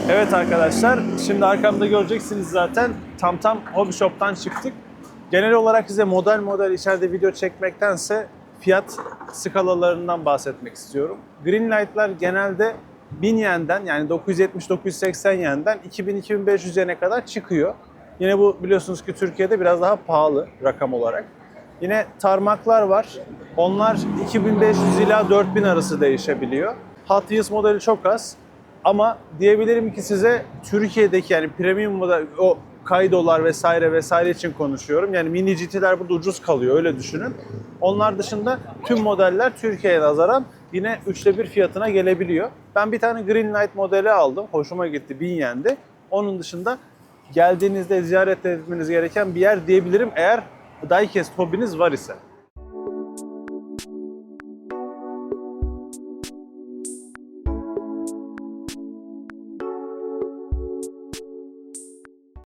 Evet arkadaşlar, şimdi arkamda göreceksiniz zaten tam Hobby Shop'tan çıktık. Genel olarak size model model içeride video çekmektense fiyat skalalarından bahsetmek istiyorum. Greenlight'lar genelde 1000 yenden yani 970-980 yenden 2000-2500 yene kadar çıkıyor. Yine bu biliyorsunuz ki Türkiye'de biraz daha pahalı rakam olarak. Yine tarmaklar var. Onlar 2500 ila 4000 arası değişebiliyor. Hot Wheels modeli çok az. Ama diyebilirim ki size Türkiye'deki yani premium model o Kaido'lar vesaire için konuşuyorum. Yani mini GT'ler burada ucuz kalıyor öyle düşünün. Onlar dışında tüm modeller Türkiye'ye nazaran yine 1/3 fiyatına gelebiliyor. Ben bir tane Greenlight modeli aldım. Hoşuma gitti. 1000 yendi. Onun dışında geldiğinizde ziyaret etmeniz gereken bir yer diyebilirim eğer diecast hobiniz var ise.